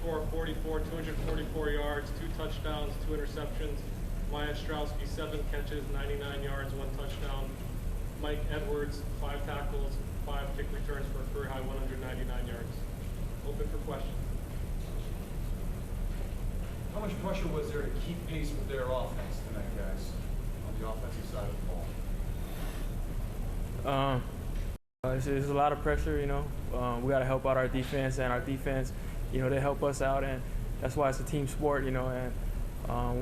for 44, 244 yards, 2 touchdowns, 2 interceptions. Jeremiah Ostrowski, 7 catches, 99 yards, 1 touchdown. Mike Edwards, 5 tackles, 5 kick returns for a career high 199 yards. Open for questions. How much pressure was there to keep pace with their offense tonight, guys, on the offensive side of the ball? It's a lot of pressure, you know. We got to help out our defense, and our defense, you know, they help us out, and that's why it's a team sport, you know. And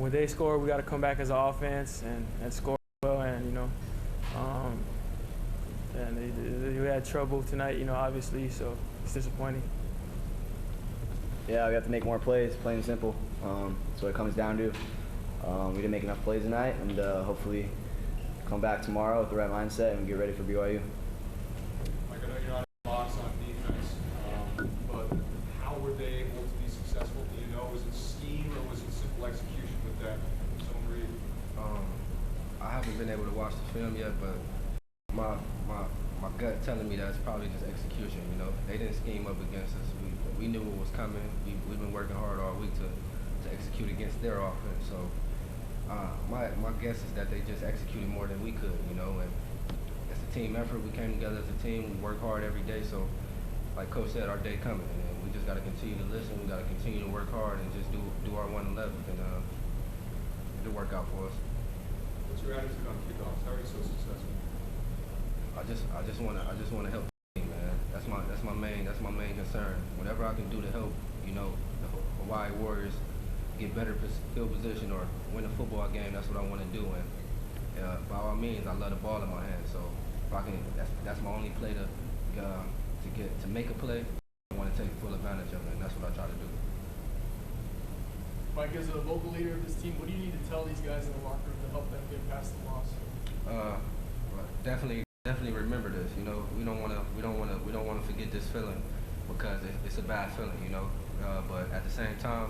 when they score, we got to come back as an offense and score well, and you know, and we had trouble tonight, you know, obviously, so it's disappointing. Yeah, we have to make more plays, plain and simple. That's what it comes down to. We didn't make enough plays tonight, and hopefully come back tomorrow with the right mindset and get ready for BYU. Mike, I know you're not in the box on defense, but how were they able to be successful? Do you know? Was it scheme or was it simple execution with that zone read? I haven't been able to watch the film yet, but my gut telling me that it's probably just execution. You know, they didn't scheme up against us. We knew what was coming. We've been working hard all week to execute against their offense. So my guess is that they just executed more than we could. You know, and it's a team effort. We came together as a team. We work hard every day. So, like Coach said, our day coming, and we just got to continue to listen. We got to continue to work hard and just do our 111th, and it'll work out for us. What's your attitude on kickoffs? How are you so successful? I just want to help the team, man. That's my main concern. Whatever I can do to help, you know, the Hawaii Warriors get better field position or win a football game, that's what I want to do. And by all means, I love the ball in my hand. So if I can, that's my only play to make a play. I want to take full advantage of it, and that's what I try to do. Mike, as a vocal leader of this team, what do you need to tell these guys in the locker room to help them get past the loss? Definitely remember this. You know, we don't want to forget this feeling because it's a bad feeling. You know, but at the same time,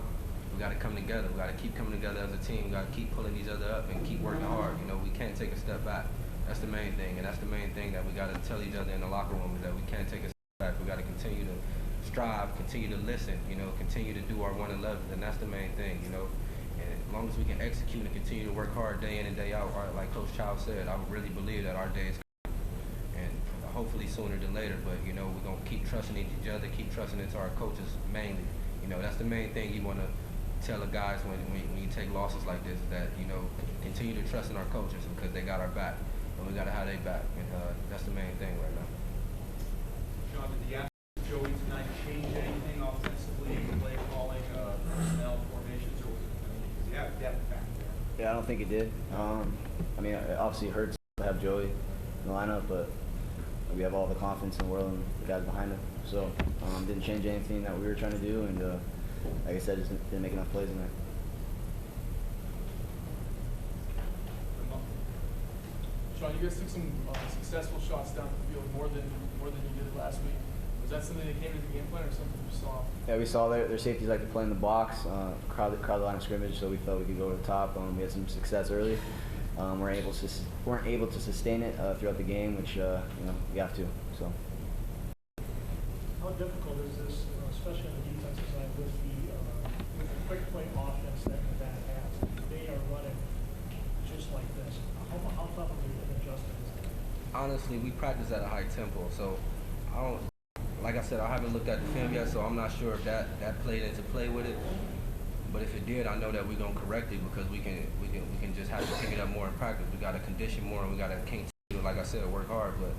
we got to come together. We got to keep coming together as a team. We got to keep pulling each other up and keep working hard. You know, we can't take a step back. That's the main thing, and that's the main thing that we got to tell each other in the locker room is that we can't take a step back. We got to continue to strive, continue to listen. You know, continue to do our 111, and that's the main thing. You know. And as long as we can execute and continue to work hard day in and day out, like Coach Chow said, I really believe that our day is coming. And hopefully sooner than later, but, you know, we're going to keep trusting each other, keep trusting into our coaches mainly. You know, that's the main thing you want to tell the guys when you take losses like this, that, you know, continue to trust in our coaches because they got our back, and we got to have their back. And that's the main thing right now. Sean, did the absence of Joey tonight change anything offensively, play calling, personnel formations, or was it, because you have depth back there? Yeah, I don't think it did. I mean, it obviously hurts to have Joey in the lineup, but we have all the confidence in the world and the guys behind him. So didn't change anything that we were trying to do, and like I said, just didn't make enough plays in there. Sean, you guys took some successful shots down the field more than you did last week. Was that something that came into the game plan or something you saw? Yeah, we saw their safeties like to play in the box, crowd the line of scrimmage, so we felt we could go to the top. We had some success early. Weren't able to sustain it throughout the game, which you know, we have to. So. How difficult is this, especially on the defensive side, with the quick play offense that has? They are running just like this. How tough is it to adjust to this? Honestly, we practice at a high tempo, so I don't. Like I said, I haven't looked at the film yet, so I'm not sure if that played into play with it. But if it did, I know that we're gonna correct it because we can just have to pick it up more in practice. We gotta condition more, and we gotta continue, like I said, work hard. But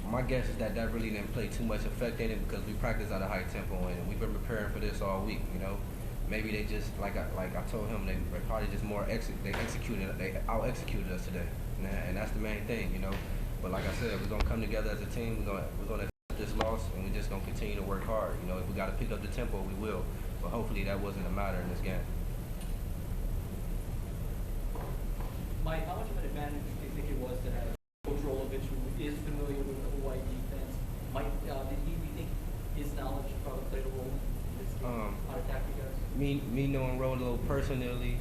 my guess is that really didn't play too much effect in it because we practice at a high tempo, and we've been preparing for this all week. You know, maybe they just like I told him, they probably just they out executed us today, and that's the main thing. You know, but like I said, we're gonna come together as a team. We're gonna this loss, and we're just going to continue to work hard. You know, if we got to pick up the tempo, we will. But hopefully that wasn't a matter in this game. Mike, how much of an advantage do you think it was to have Coach Rolovich, who is familiar with the Hawaii defense? Mike, do you think his knowledge probably played a role in this game? How to attack you guys? Me knowing Rolo personally,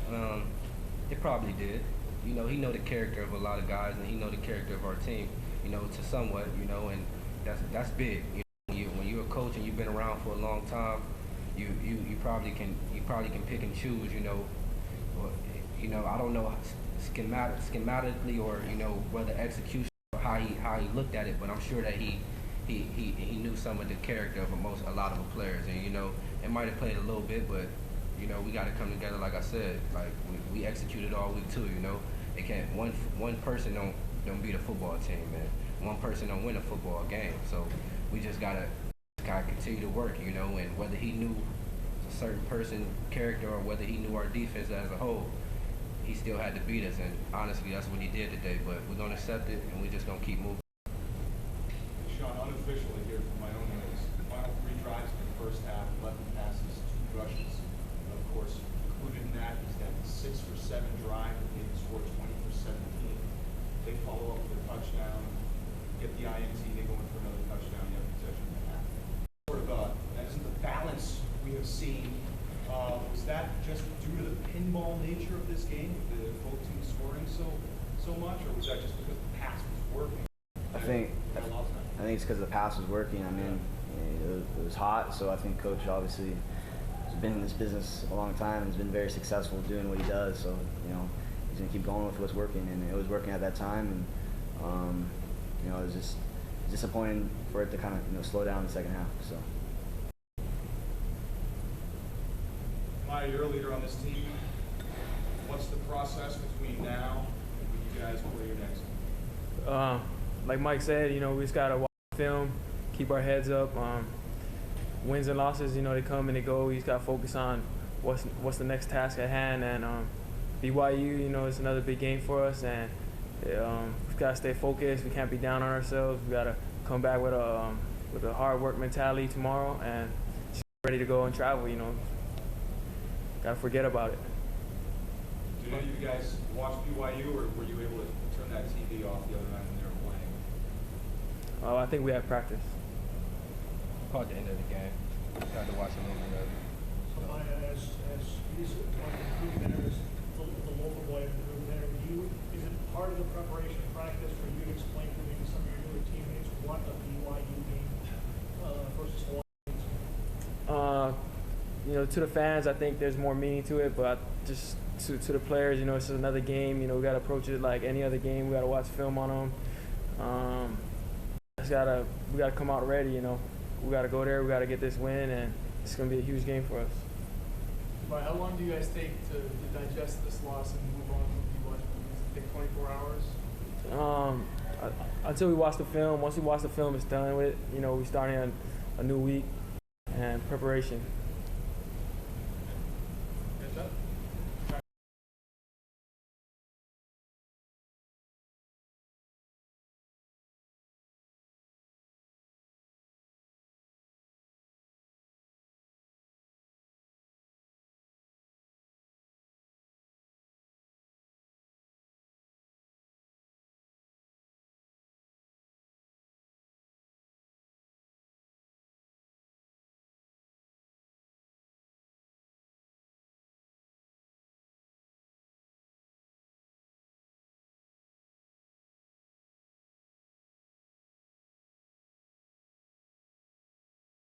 it probably did. You know, he know the character of a lot of guys, and he know the character of our team, you know, to somewhat, you know, and that's big. You know, when you're a coach and you've been around for a long time, you probably can pick and choose, you know. Or, you know, I don't know schematically or, you know, whether execution or how he looked at it, but I'm sure that he knew some of the character of a lot of the players, and you know, it might have played a little bit, but you know, we got to come together. Like I said, like we executed all week too. You know, it can't one person don't beat a football team, man. One person don't win a football game. So we just gotta continue to work. You know, and whether he knew a certain person character or whether he knew our defense as a whole, he still had to beat us. And honestly, that's what he did today. But we're gonna accept it, and we're just gonna keep moving. Sean, unofficially here from my own notes, the final 3 drives in the first half, 11 passes, 2 rushes. Of course, included in that is that 6 for 7 drive that they scored 20 for 17. They follow up with a touchdown, get the INT, they go in for another touchdown, you have possession in the half. Sort of, that isn't the balance we have seen. Was that just due to the pinball nature of this game, the both teams scoring so much, or was that just because the pass was working? I think it's because the pass was working. I mean, it was hot, so I think Coach obviously has been in this business a long time and has been very successful doing what he does. So, you know, he's going to keep going with what's working, and it was working at that time. And, you know, it was just disappointing for it to kind of, you know, slow down in the second half. So. Maya, you're a leader on this team. What's the process between now and when you guys play your next game? Like Mike said, you know, we just gotta watch film, keep our heads up. Wins and losses, you know, they come and they go. We just gotta focus on what's the next task at hand. And BYU, you know, it's another big game for us, and we've gotta stay focused. We can't be down on ourselves. We gotta come back with a hard work mentality tomorrow and just ready to go and travel. You know, gotta forget about it. Did any of you guys watch BYU, or were you able to turn that TV off the other night when they were playing? I think we have practice. Caught the end of the game. Tried to watch a little bit of it. So Maya, as he's one of the group there, is the local boy of the group there, is it part of the preparation practice for you to explain to maybe some of your newer teammates what a BYU game versus Hawai'i is? You know, to the fans, I think there's more meaning to it, but just to the players, you know, it's just another game. You know, we got to approach it like any other game. We got to watch film on them. We got to come out ready, you know. We got to go there. We got to get this win, and it's going to be a huge game for us. But how long do you guys take to digest this loss and move on from BYU? Does it take 24 hours? Until we watch the film. Once we watch the film, it's done with. You know, we're starting a new week and preparation. Catch up?